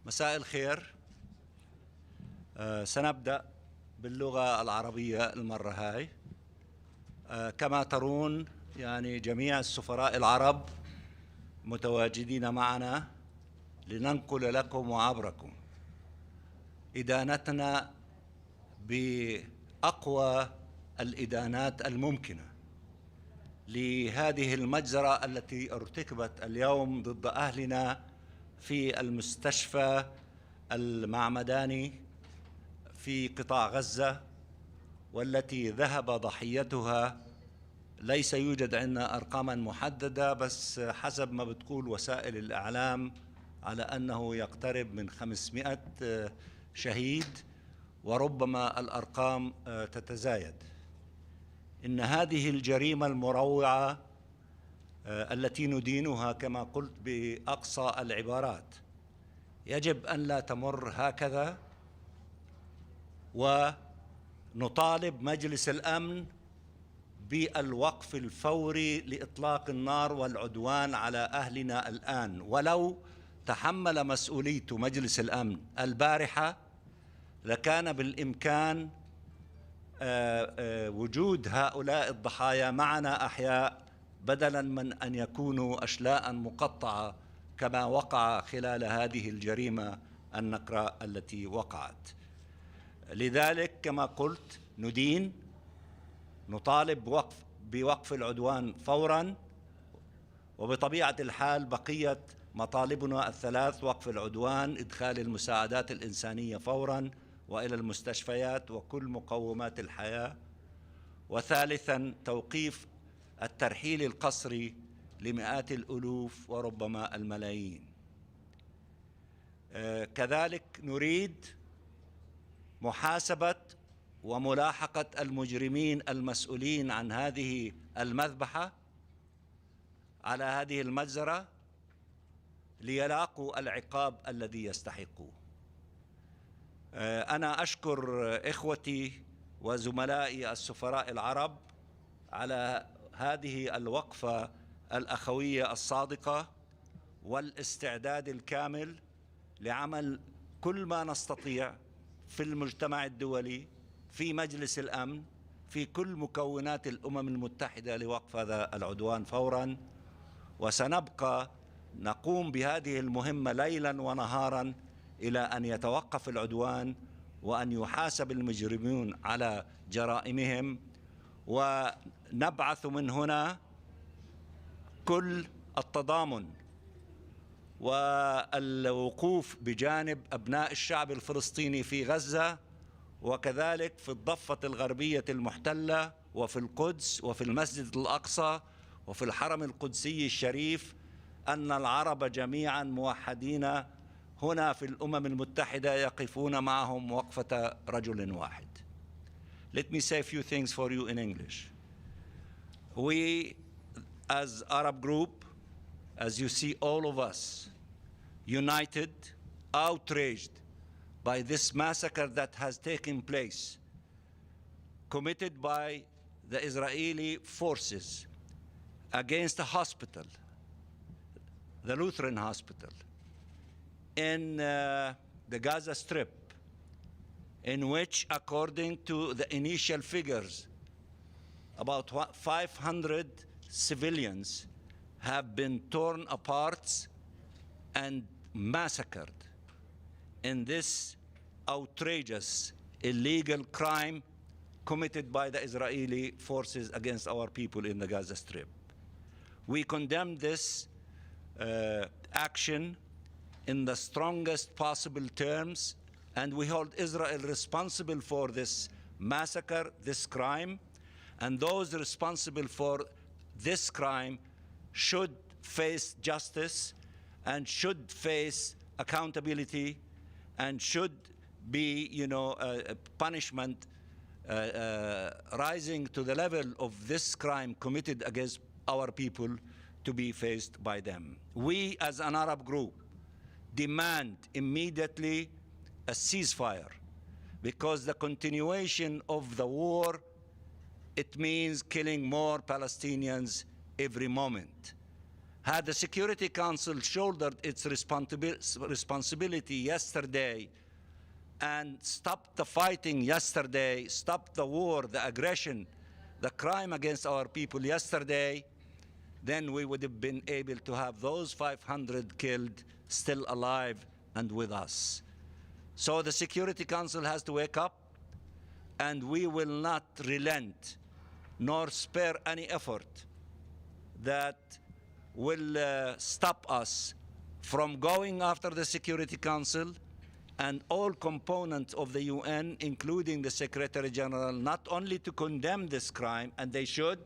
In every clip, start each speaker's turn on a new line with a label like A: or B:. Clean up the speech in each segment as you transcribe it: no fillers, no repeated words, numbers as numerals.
A: مساء الخير. سنبدأ باللغة العربية المرة هاي. كما ترون يعني جميع السفراء العرب متواجدين معنا لننقل لكم وعبركم إدانتنا بأقوى الإدانات الممكنة لهذه المجزرة التي ارتكبت اليوم ضد أهلنا في المستشفى المعمداني في قطاع غزة، والتي ذهب ضحيتها، ليس يوجد عندنا أرقاما محددة، بس حسب ما بتقول وسائل الإعلام على أنه يقترب من 500 شهيد، وربما الأرقام تتزايد. إن هذه الجريمة المروعة التي ندينها كما قلت بأقصى العبارات يجب أن لا تمر هكذا، ونطالب مجلس الأمن بالوقف الفوري لإطلاق النار والعدوان على أهلنا الآن. ولو تحمل مسؤوليته مجلس الأمن البارحة لكان بالإمكان وجود هؤلاء الضحايا معنا أحياء بدلاً من أن يكونوا أشلاء مقطعة كما وقع خلال هذه الجريمة النكراء التي وقعت. لذلك كما قلت نطالب بوقف العدوان فوراً، وبطبيعة الحال بقية مطالبنا الثلاث: وقف العدوان، إدخال المساعدات الإنسانية فوراً وإلى المستشفيات وكل مقومات الحياة، وثالثاً توقيف الترحيل القسري لمئات الألوف وربما الملايين. كذلك نريد محاسبة وملاحقة المجرمين المسؤولين عن هذه المذبحة على هذه المجزرة ليلاقوا العقاب الذي يستحقوه. أنا أشكر إخوتي وزملائي السفراء العرب على هذه الوقفة الأخوية الصادقة والاستعداد الكامل لعمل كل ما نستطيع في المجتمع الدولي، في مجلس الأمن، في كل مكونات الأمم المتحدة لوقف هذا العدوان فوراً. وسنبقى نقوم بهذه المهمة ليلاً ونهاراً إلى أن يتوقف العدوان وأن يحاسب المجرمون على جرائمهم، ونبعث من هنا كل التضامن والوقوف بجانب أبناء الشعب الفلسطيني في غزة، وكذلك في الضفة الغربية المحتلة وفي القدس وفي المسجد الأقصى وفي الحرم القدسي الشريف، أن العرب جميعا موحدين هنا في الأمم المتحدة يقفون معهم وقفة رجل واحد. Let me say a few things for you in English. We, as Arab group, as you see, all of us, united, outraged by this massacre that has taken place, committed by the Israeli forces against a hospital, the Lutheran hospital, in the Gaza Strip, in which, according to the initial figures, about 500 civilians have been torn apart and massacred in this outrageous, illegal crime committed by the Israeli forces against our people in the Gaza Strip. We condemn this action in the strongest possible terms, and we hold Israel responsible for this massacre, this crime, and those responsible for this crime should face justice and should face accountability and should be, punishment rising to the level of this crime committed against our people to be faced by them. We, as an Arab group, demand immediately a ceasefire, because the continuation of the war, it means killing more Palestinians every moment. Had the Security Council shouldered its responsibility yesterday and stopped the fighting yesterday, stopped the war, the aggression, the crime against our people yesterday, then we would have been able to have those 500 killed still alive and with us. So the Security Council has to wake up, and we will not relent nor spare any effort that will stop us from going after the Security Council and all components of the UN, including the Secretary General, not only to condemn this crime, and they should,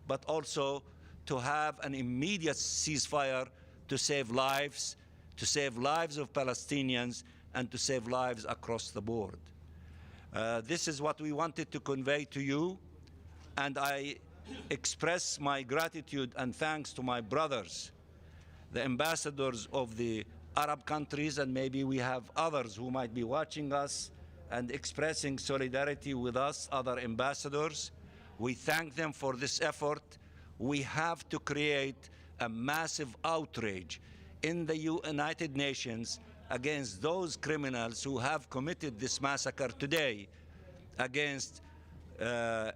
A: but also to have an immediate ceasefire to save lives of Palestinians, and to save lives across the board. This is what we wanted to convey to you, and I express my gratitude and thanks to my brothers, the ambassadors of the Arab countries, and maybe we have others who might be watching us and expressing solidarity with us, other ambassadors. We thank them for this effort. We have to create a massive outrage in the United Nations against those criminals who have committed this massacre today against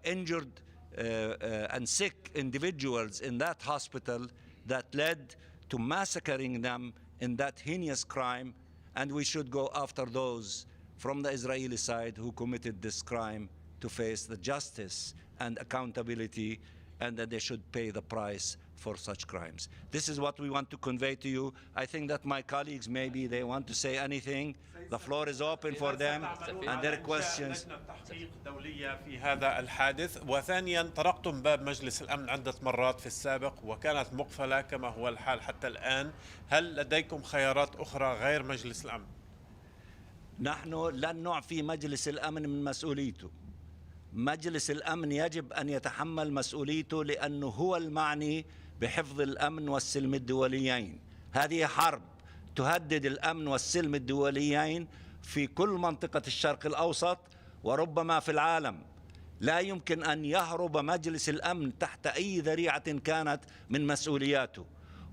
A: injured and sick individuals in that hospital that led to massacring them in that heinous crime, and we should go after those from the Israeli side who committed this crime to face the justice and accountability, and that they should pay the price for such crimes. This is what we want to convey to you. I think that my colleagues, maybe they want to say anything. The floor is open for them and their questions.
B: تحقيق دولية في هذا الحادث، وثانيا طرقتم باب مجلس الأمن عدة مرات في السابق وكانت مقفلة كما هو الحال حتى الآن. هل لديكم خيارات أخرى غير مجلس الأمن؟
A: نحن لن نعفي مجلس الأمن من مسؤوليته. مجلس الأمن يجب أن يتحمل مسؤوليته لأنه هو المعني بحفظ الأمن والسلم الدوليين. هذه حرب تهدد الأمن والسلم الدوليين في كل منطقة الشرق الأوسط وربما في العالم. لا يمكن أن يهرب مجلس الأمن تحت أي ذريعة كانت من مسؤولياته.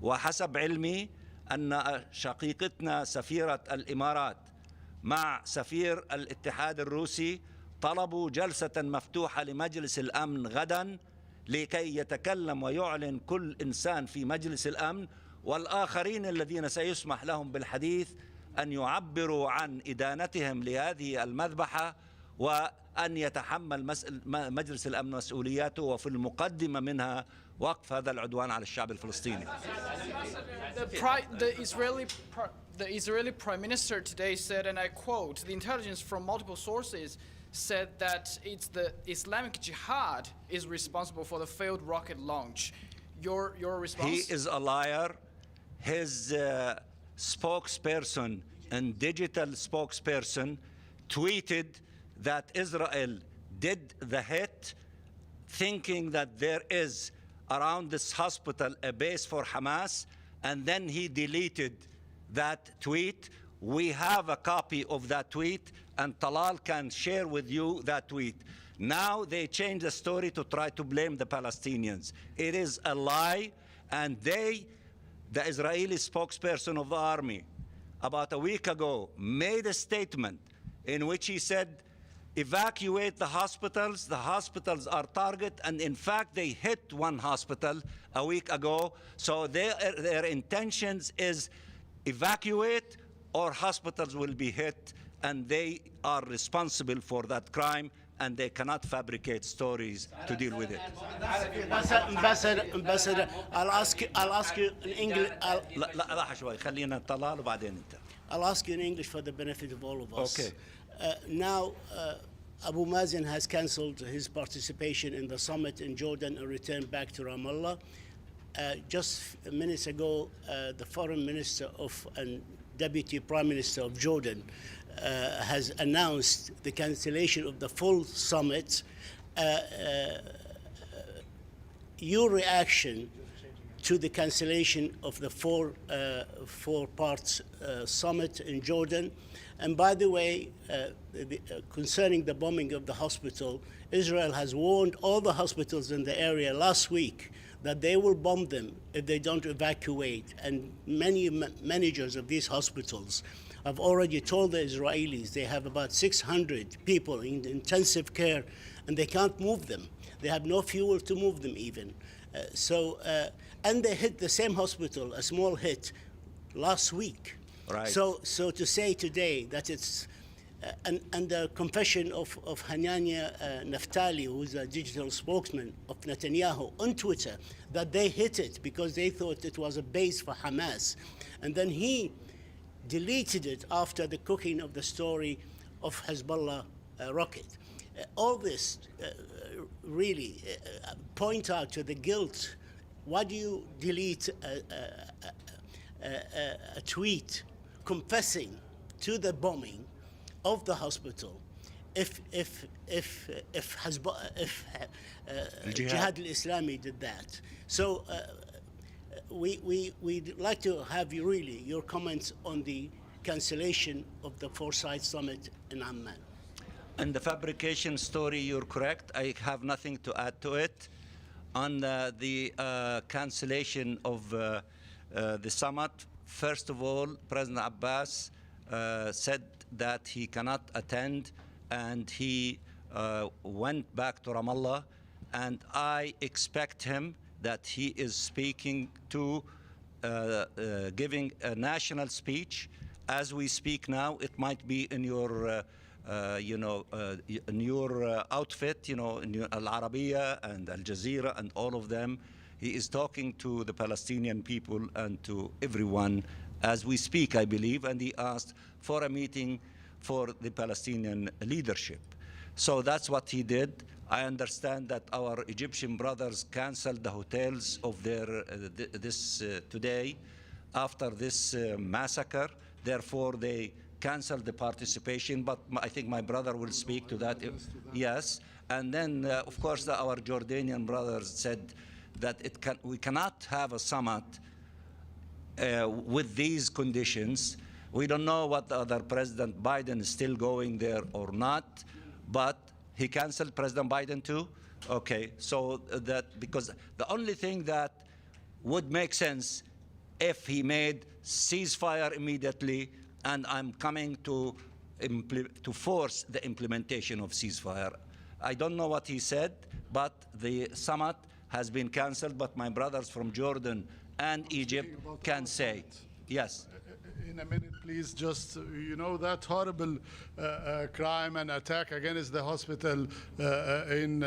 A: وحسب علمي أن شقيقتنا سفيرة الإمارات مع سفير الاتحاد الروسي طلبوا جلسة مفتوحة لمجلس الأمن غدا لكي يتكلم ويعلن كل إنسان في مجلس الأمن والآخرين الذين سيسمح لهم بالحديث أن يعبروا عن إدانتهم لهذه المذبحة، وأن يتحمل مجلس الأمن مسؤولياته، وفي المقدمة منها وقف هذا العدوان على الشعب الفلسطيني.
C: The Israeli Prime Minister today said, and I quote, the intelligence from multiple sources said that it's the Islamic Jihad is responsible for the failed rocket launch. Your response?
A: He is a liar. His spokesperson and digital spokesperson tweeted that Israel did the hit, thinking that there is around this hospital a base for Hamas, and then he deleted that tweet. We have a copy of that tweet, and Talal can share with you that tweet. Now they change the story to try to blame the Palestinians. It is a lie, and the Israeli spokesperson of the army, about a week ago, made a statement in which he said, evacuate the hospitals are target, and in fact they hit one hospital a week ago. So their intentions is evacuate or hospitals will be hit, and they are responsible for that crime, and they cannot fabricate stories to deal with it.
D: Ambassador, I'll ask you in English.
A: لحظة شوي خلينا طلال وبعدين انت.
D: I'll ask you in English for the benefit of all of us.
A: Okay.
D: Now, Abu Mazen has cancelled his participation in the summit in Jordan and returned back to Ramallah. Just minutes ago, the foreign minister and deputy prime minister of Jordan has announced the cancellation of the full summit. Your reaction to the cancellation of the four parts summit in Jordan? And by the way, concerning the bombing of the hospital, Israel has warned all the hospitals in the area last week that they will bomb them if they don't evacuate. And many managers of these hospitals have already told the Israelis they have about 600 people in intensive care, and they can't move them. They have no fuel to move them even. And they hit the same hospital, a small hit, last week.
A: Right.
D: So to say today that it's and the confession of Hanania Naftali, who's a digital spokesman of Netanyahu, on Twitter, that they hit it because they thought it was a base for Hamas. And then he deleted it after the cooking of the story of Hezbollah rocket. All this really point out to the guilt. Why do you delete a tweet confessing to the bombing of the hospital if Jihad al-Islami did that? So we'd like to have your comments on the cancellation of the Foresight Summit in Amman.
A: And the fabrication story, you're correct. I have nothing to add to it. On the cancellation of the summit, first of all, President Abbas said that he cannot attend, and he went back to Ramallah. And I expect him that he is speaking to, giving a national speech. As we speak now, it might be in your in your outfit, in your Al Arabiya and Al Jazeera and all of them. He is talking to the Palestinian people and to everyone as we speak, I believe, and he asked for a meeting for the Palestinian leadership. So that's what he did. I understand that our Egyptian brothers canceled the hotels of their today after this massacre. Therefore, they canceled the participation, but I think my brother will speak to that. Yes, and then of course our Jordanian brothers said that we cannot have a summit with these conditions. We don't know what the other President Biden is still going there or not, but he canceled President Biden too. Okay, so that because the only thing that would make sense if he made ceasefire immediately, and I'm coming to force the implementation of ceasefire. I don't know what he said, but the summit has been canceled, but my brothers from Jordan and Egypt can say, yes.
E: In a minute, please, just, that horrible crime and attack against the hospital in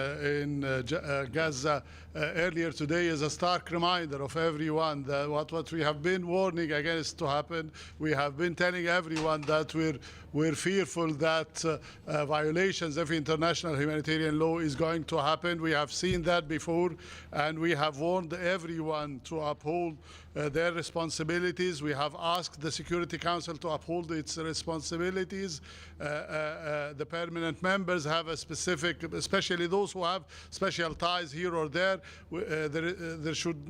E: Gaza earlier today is a stark reminder of everyone that what we have been warning against to happen. We have been telling everyone that we're fearful that violations of international humanitarian law is going to happen. We have seen that before, and we have warned everyone to uphold their responsibilities. We have asked the Security Council to uphold its responsibilities. The permanent members have a specific, especially those who have special ties here or there. There should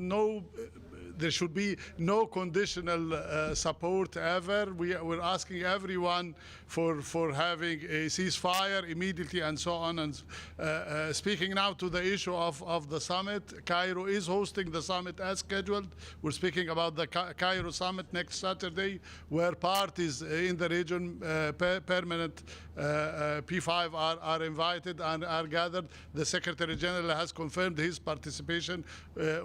E: be no conditional support ever. We're asking everyone for having a ceasefire immediately and so on. And speaking now to the issue of the summit, Cairo is hosting the summit as scheduled. We're speaking about the Cairo summit next Saturday, where parties in the region, permanent P5 are invited and are gathered. The Secretary General has confirmed his participation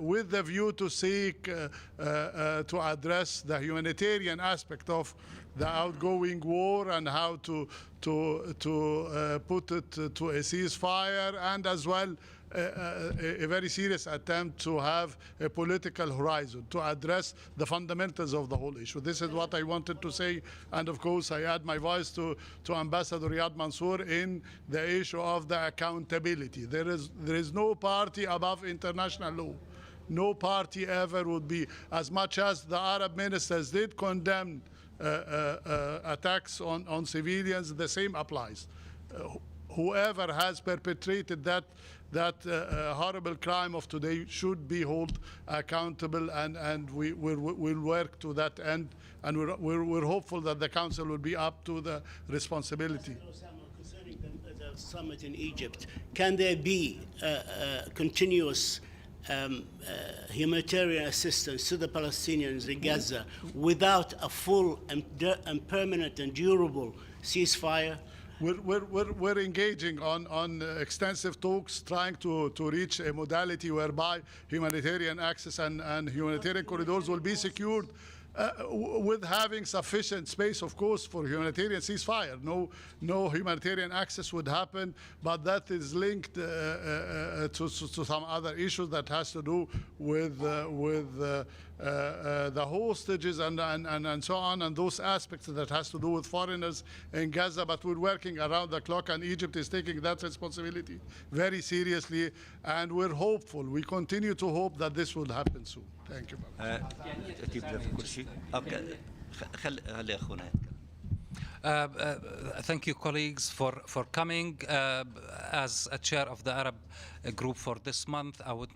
E: with the view to seek to address the humanitarian aspect of the outgoing war and how to put it to a ceasefire, and as well a very serious attempt to have a political horizon to address the fundamentals of the whole issue. This is what I wanted to say, and of course I add my voice to Ambassador Riyad Mansour in the issue of the accountability. There is no party above international law. No party ever would be, as much as the Arab ministers did condemn attacks on civilians, the same applies. Whoever has perpetrated that horrible crime of today should be held accountable, and we'll work to that end, and we're hopeful that the Council will be up to the responsibility.
D: Concerning the summit in Egypt, can there be continuous humanitarian assistance to the Palestinians in Gaza without a full and permanent and durable ceasefire?
E: We're engaging on extensive talks, trying to reach a modality whereby humanitarian access and humanitarian corridors will be secured with having sufficient space, of course, for humanitarian ceasefire. No humanitarian access would happen, but that is linked to some other issues that has to do with the hostages and so on, and those aspects that has to do with foreigners in Gaza. But we're working around the clock, and Egypt is taking that responsibility very seriously, and we're hopeful. We continue to hope that this will happen soon. Thank you.
F: Thank you, colleagues, for coming. As a chair of the Arab group for this month, I would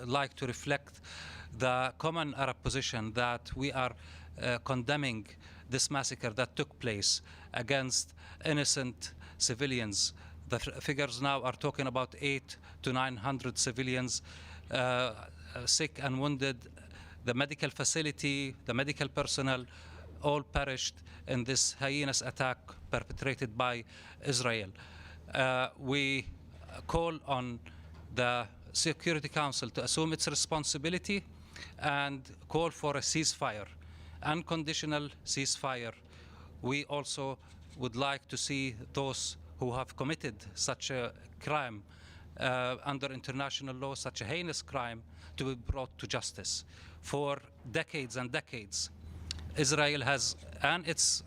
F: like to reflect the common Arab position that we are condemning this massacre that took place against innocent civilians. The figures now are talking about 800 to 900 civilians sick and wounded. The medical facility, the medical personnel, all perished in this heinous attack perpetrated by Israel. We call on the Security Council to assume its responsibility and call for a ceasefire, unconditional ceasefire. We also would like to see those who have committed such a crime under international law, such a heinous crime, to be brought to justice. For decades and decades, Israel has, and its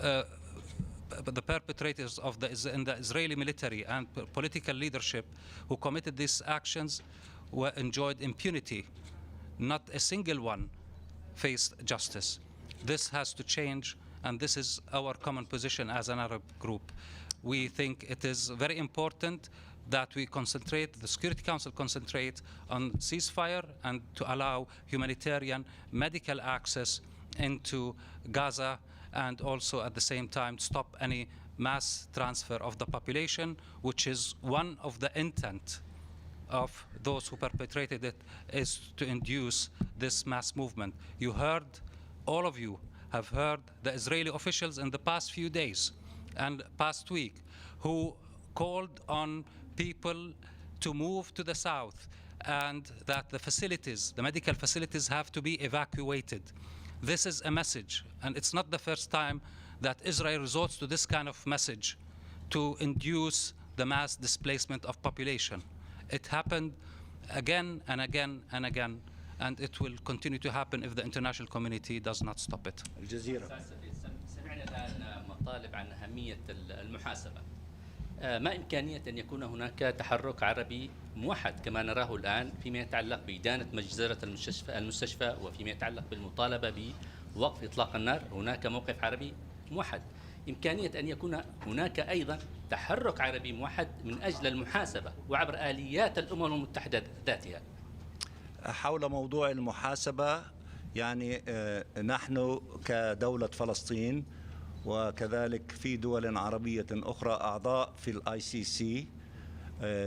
F: the perpetrators of in the Israeli military and political leadership who committed these actions were enjoyed impunity. Not a single one faced justice. This has to change, and this is our common position as an Arab group. We think it is very important that we concentrate, the Security Council concentrate on ceasefire and to allow humanitarian medical access into Gaza, and also at the same time stop any mass transfer of the population, which is one of the intent of those who perpetrated it, is to induce this mass movement. You heard, all of you have heard the Israeli officials in the past few days and past week who called on people to move to the south and that the facilities, the medical facilities, have to be evacuated. This is a message, and it's not the first time that Israel resorts to this kind of message to induce the mass displacement of population. It happened again and again and again, and it will continue to happen if the international community does not stop it.
G: سمعنا الآن مطالب عن أهمية المحاسبة. ما إمكانية أن يكون هناك تحرك عربي موحد كما نراه الآن فيما يتعلق بإدانة مجزرة المستشفى وفيما يتعلق بالمطالبة بوقف إطلاق النار؟ هناك موقف عربي موحد. إمكانية أن يكون هناك أيضا تحرك عربي موحد من أجل المحاسبة وعبر آليات الأمم المتحدة ذاتها.
A: حول موضوع المحاسبة، يعني نحن كدولة فلسطين وكذلك في دول عربية أخرى أعضاء في الICC،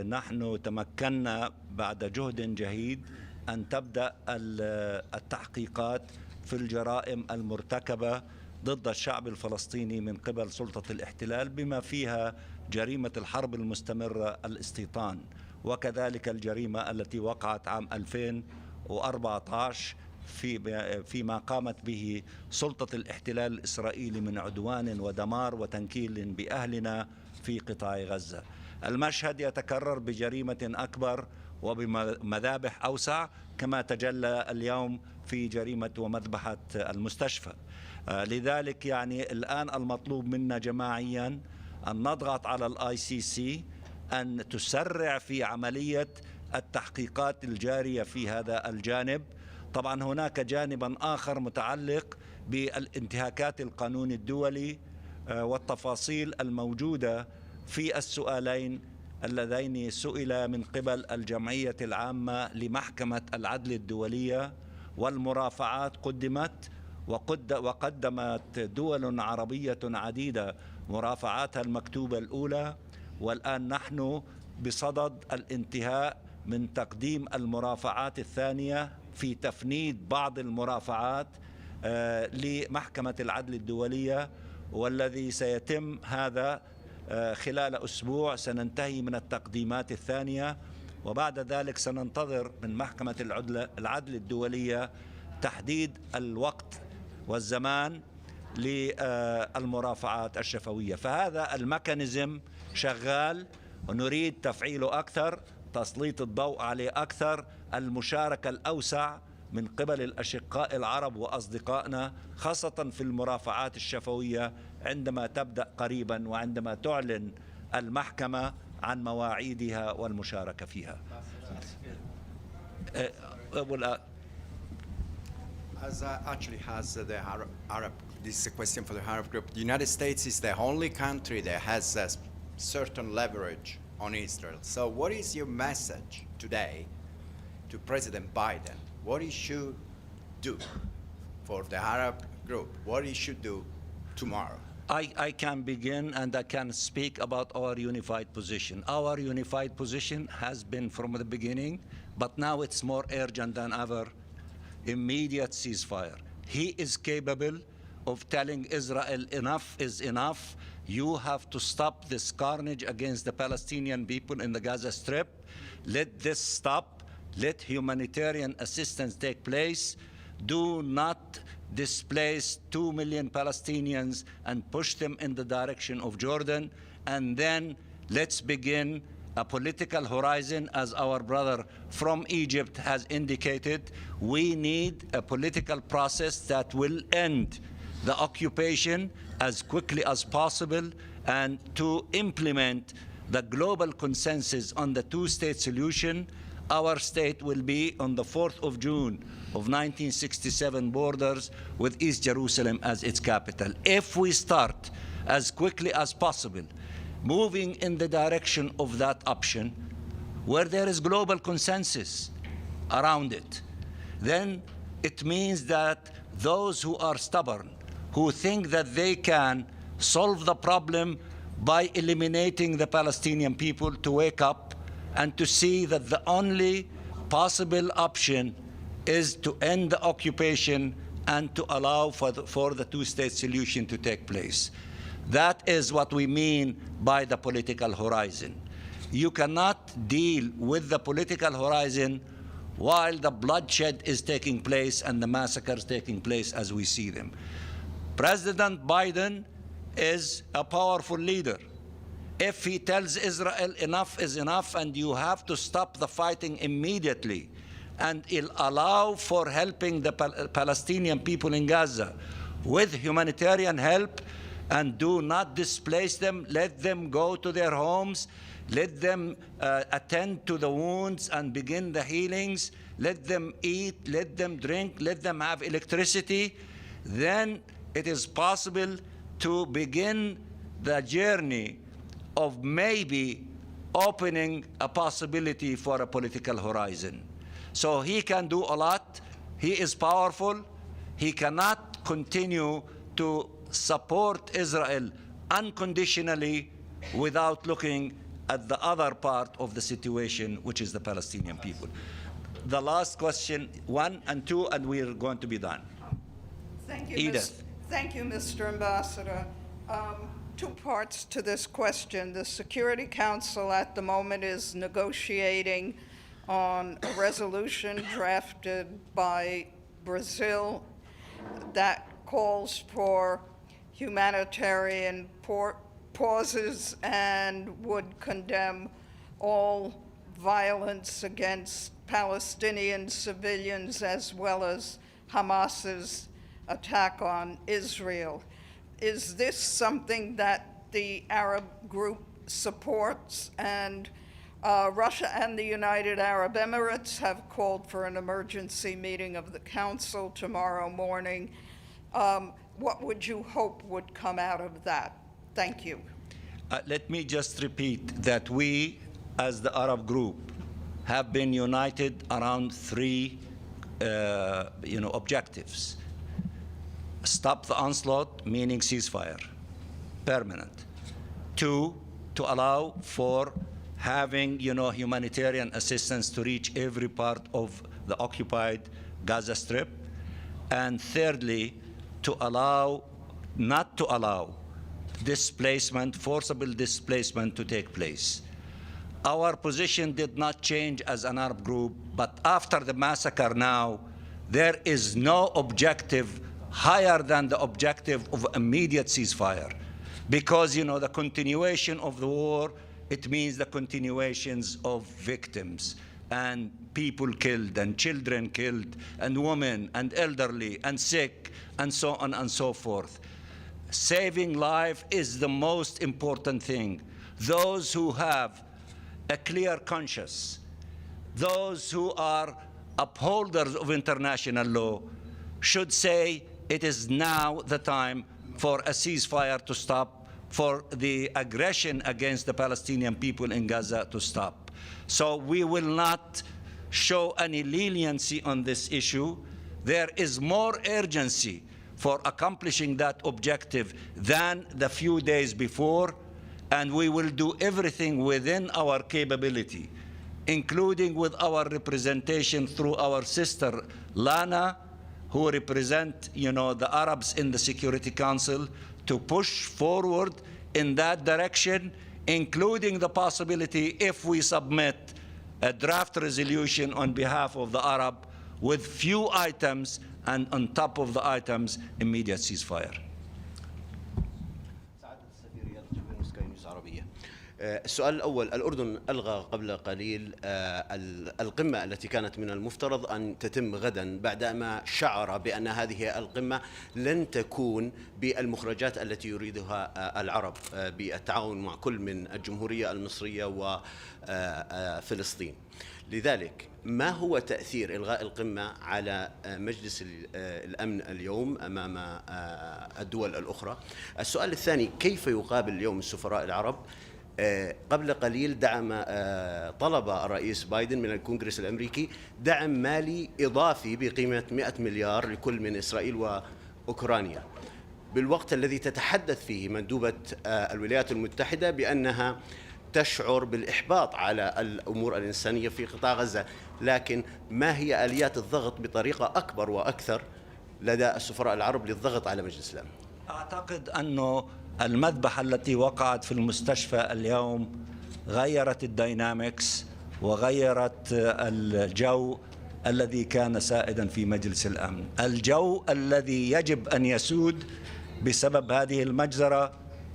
A: نحن تمكنا بعد جهد جهيد أن تبدأ التحقيقات في الجرائم المرتكبة ضد الشعب الفلسطيني من قبل سلطة الاحتلال، بما فيها جريمة الحرب المستمرة الاستيطان، وكذلك الجريمة التي وقعت عام 2014 فيما قامت به سلطة الاحتلال الإسرائيلي من عدوان ودمار وتنكيل بأهلنا في قطاع غزة. المشهد يتكرر بجريمة أكبر وبمذابح أوسع كما تجلى اليوم في جريمة ومذبحة المستشفى. لذلك يعني الآن المطلوب منا جماعيا أن نضغط على الICC أن تسرع في عملية التحقيقات الجارية في هذا الجانب. طبعا هناك جانبا آخر متعلق بالانتهاكات القانون الدولي والتفاصيل الموجودة في السؤالين اللذين سئل من قبل الجمعية العامة لمحكمة العدل الدولية، والمرافعات قدمت وقدمت دول عربية عديدة مرافعاتها المكتوبة الأولى، والآن نحن بصدد الانتهاء من تقديم المرافعات الثانية في تفنيد بعض المرافعات لمحكمة العدل الدولية، والذي سيتم هذا خلال أسبوع. سننتهي من التقديمات الثانية، وبعد ذلك سننتظر من محكمة العدل الدولية تحديد الوقت والزمان للمرافعات الشفوية. فهذا الميكانيزم شغال، ونريد تفعيله أكثر، تسليط الضوء عليه أكثر، المشاركة الأوسع من قبل الأشقاء العرب وأصدقائنا، خاصة في المرافعات الشفوية عندما تبدأ قريبا وعندما تعلن المحكمة عن مواعيدها والمشاركة فيها.
H: As actually has the Arab, this is a question for the Arab group. The United States is the only country that has a certain leverage on Israel. So what is your message today to President Biden? What he should do for the Arab group? What he should do tomorrow?
A: I can begin and I can speak about our unified position. Our unified position has been from the beginning, but now it's more urgent than ever. Immediate ceasefire. He is capable of telling Israel enough is enough. You have to stop this carnage against the Palestinian people in the Gaza Strip. Let this stop. Let humanitarian assistance take place. Do not displace 2 million Palestinians and push them in the direction of Jordan. And then let's begin a political horizon, as our brother from Egypt has indicated. We need a political process that will end the occupation as quickly as possible and to implement the global consensus on the two-state solution. Our state will be on the 4th of June of 1967 borders with East Jerusalem as its capital. If we start as quickly as possible moving in the direction of that option, where there is global consensus around it, then it means that those who are stubborn, who think that they can solve the problem by eliminating the Palestinian people, to wake up and to see that the only possible option is to end the occupation and to allow for the two-state solution to take place. That is what we mean by the political horizon. You cannot deal with the political horizon while the bloodshed is taking place and the massacres taking place as we see them. President Biden is a powerful leader. If he tells Israel enough is enough and you have to stop the fighting immediately and allow for helping the Palestinian people in Gaza with humanitarian help, and do not displace them, let them go to their homes, let them attend to the wounds and begin the healings, let them eat, let them drink, let them have electricity, then it is possible to begin the journey of maybe opening a possibility for a political horizon. So he can do a lot. He is powerful. He cannot continue to support Israel unconditionally without looking at the other part of the situation, which is the Palestinian people. The last question, 1 and 2, and we're going to be done.
I: Thank you,
A: Edith.
I: Thank you, Mr. Ambassador. Two parts to this question. The Security Council at the moment is negotiating on a resolution drafted by Brazil that calls for humanitarian pauses and would condemn all violence against Palestinian civilians as well as Hamas's attack on Israel. Is this something that the Arab group supports? And Russia and the United Arab Emirates have called for an emergency meeting of the Council tomorrow morning. What would you hope would come out of that? Thank you.
A: Let me just repeat that we, as the Arab group, have been united around three objectives. Stop the onslaught, meaning ceasefire, permanent. 2, to allow for having, humanitarian assistance to reach every part of the occupied Gaza Strip. And thirdly, not to allow displacement, forcible displacement to take place. Our position did not change as an Arab group, but after the massacre now, there is no objective higher than the objective of immediate ceasefire. Because, the continuation of the war, it means the continuations of victims and people killed and children killed and women and elderly and sick and so on and so forth. Saving life is the most important thing. Those who have a clear conscience, those who are upholders of international law, should say it is now the time for a ceasefire to stop, for the aggression against the Palestinian people in Gaza to stop. So we will not show any leniency on this issue. There is more urgency for accomplishing that objective than the few days before, and we will do everything within our capability, including with our representation through our sister Lana, who represent, the Arabs in the Security Council, to push forward in that direction, including the possibility, if we submit a draft resolution on behalf of the Arab with few items, and on top of the items, immediate ceasefire.
J: السؤال الأول: الأردن ألغى قبل قليل القمة التي كانت من المفترض أن تتم غدا، بعدما شعر بأن هذه القمة لن تكون بالمخرجات التي يريدها العرب بالتعاون مع كل من الجمهورية المصرية وفلسطين. لذلك ما هو تأثير إلغاء القمة على مجلس الأمن اليوم أمام الدول الأخرى؟ السؤال الثاني: كيف يقابل اليوم السفراء العرب؟ قبل قليل طلب الرئيس بايدن من الكونغرس الأمريكي دعم مالي إضافي بقيمة 100 مليار لكل من إسرائيل وأوكرانيا، بالوقت الذي تتحدث فيه مندوبة الولايات المتحدة بأنها تشعر بالإحباط على الأمور الإنسانية في قطاع غزة. لكن ما هي آليات الضغط بطريقة أكبر وأكثر لدى السفراء العرب للضغط على مجلس الأمن؟
A: أعتقد أنه المذبحة التي وقعت في المستشفى اليوم غيرت الدينامكس وغيرت الجو الذي كان سائدا في مجلس الأمن، الجو الذي يجب أن يسود بسبب هذه المجزرة.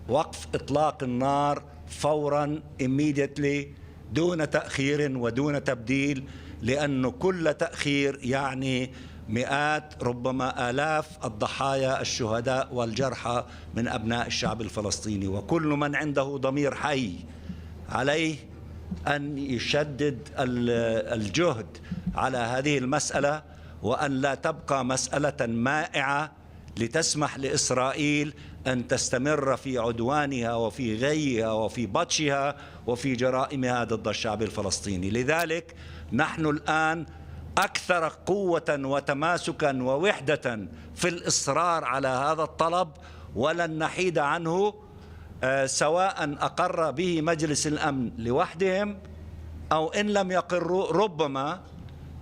A: وقف إطلاق النار فورا immediately دون تأخير ودون تبديل، لأن كل تأخير يعني مئات ربما آلاف الضحايا الشهداء والجرحى من أبناء الشعب الفلسطيني. وكل من عنده ضمير حي عليه أن يشدد الجهد على هذه المسألة، وأن لا تبقى مسألة مائعة لتسمح لإسرائيل أن تستمر في عدوانها وفي غيها وفي بطشها وفي جرائمها ضد الشعب الفلسطيني. لذلك نحن الآن أكثر قوة وتماسكا ووحدة في الإصرار على هذا الطلب، ولن نحيد عنه سواء أقر به مجلس الأمن لوحدهم أو إن لم يقروا. ربما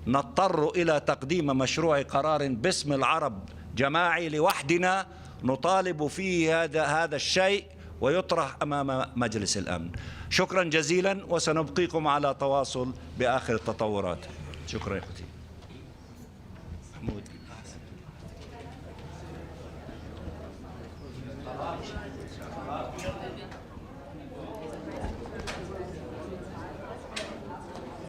A: نضطر إلى تقديم مشروع قرار باسم العرب جماعي لوحدنا نطالب فيه هذا الشيء ويطرح أمام مجلس الأمن. شكرا جزيلا، وسنبقيكم على تواصل بآخر التطورات. شكرا يا أختي محمود.